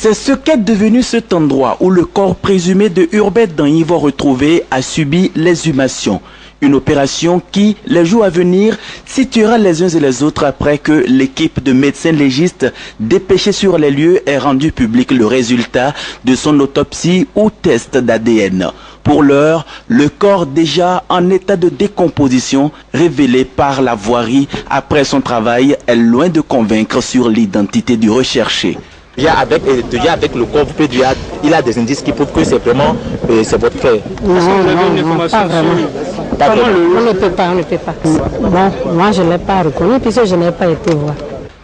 C'est ce qu'est devenu cet endroit où le corps présumé de Hubert Danyivo retrouvé a subi l'exhumation. Une opération qui, les jours à venir, situera les uns et les autres après que l'équipe de médecins légistes dépêchés sur les lieux ait rendu public le résultat de son autopsie ou test d'ADN. Pour l'heure, le corps déjà en état de décomposition, révélé par la voirie après son travail, est loin de convaincre sur l'identité du recherché. Avec le corps, vous pouvez dire, il a des indices qui prouvent que c'est vraiment c'est votre frère. Non, pas vraiment. On ne peut pas. Bon, moi je ne l'ai pas reconnu puisque je n'ai pas été voir.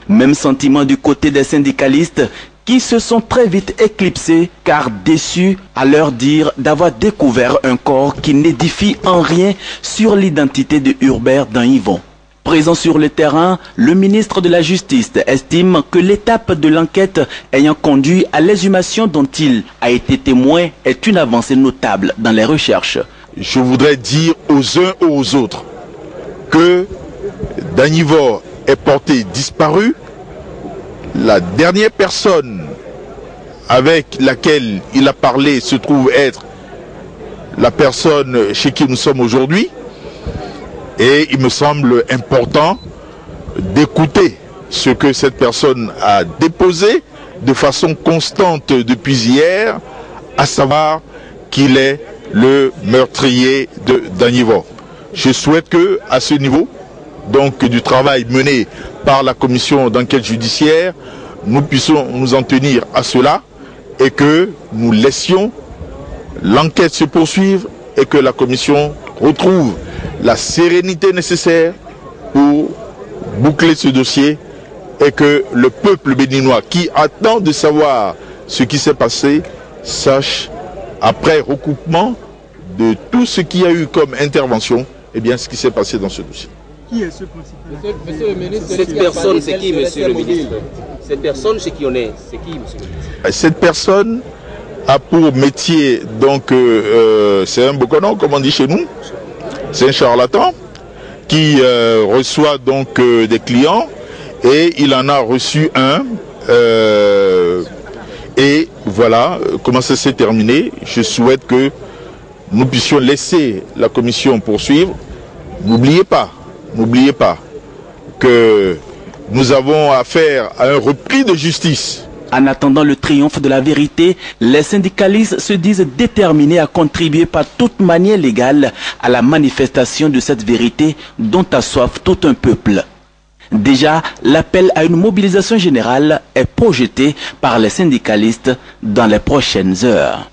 Même sentiment du côté des syndicalistes qui se sont très vite éclipsés car déçus à leur dire d'avoir découvert un corps qui n'édifie en rien sur l'identité de Hubert Danyivo. Présent sur le terrain, le ministre de la Justice estime que l'étape de l'enquête ayant conduit à l'exhumation dont il a été témoin est une avancée notable dans les recherches. Je voudrais dire aux uns et aux autres que Danyivo est porté disparu. La dernière personne avec laquelle il a parlé se trouve être la personne chez qui nous sommes aujourd'hui. Et il me semble important d'écouter ce que cette personne a déposé de façon constante depuis hier, à savoir qu'il est le meurtrier de Danyivo. Je souhaite que, à ce niveau, donc du travail mené par la commission d'enquête judiciaire, nous puissions nous en tenir à cela et que nous laissions l'enquête se poursuivre et que la commission retrouve la sérénité nécessaire pour boucler ce dossier et que le peuple béninois qui attend de savoir ce qui s'est passé sache, après recoupement de tout ce qu'il y a eu comme intervention, eh bien ce qui s'est passé dans ce dossier. Qui est ce principal? Monsieur le ministre, cette personne, c'est qui, monsieur le ministre? Cette personne, c'est qui on est? C'est qui, monsieur le ministre? Cette personne a pour métier, donc, c'est un boconon, comme on dit chez nous. C'est un charlatan qui reçoit donc des clients et il en a reçu un. Et voilà comment ça s'est terminé. Je souhaite que nous puissions laisser la commission poursuivre. N'oubliez pas que nous avons affaire à un repris de justice. En attendant le triomphe de la vérité, les syndicalistes se disent déterminés à contribuer par toute manière légale à la manifestation de cette vérité dont a soif tout un peuple. Déjà, l'appel à une mobilisation générale est projeté par les syndicalistes dans les prochaines heures.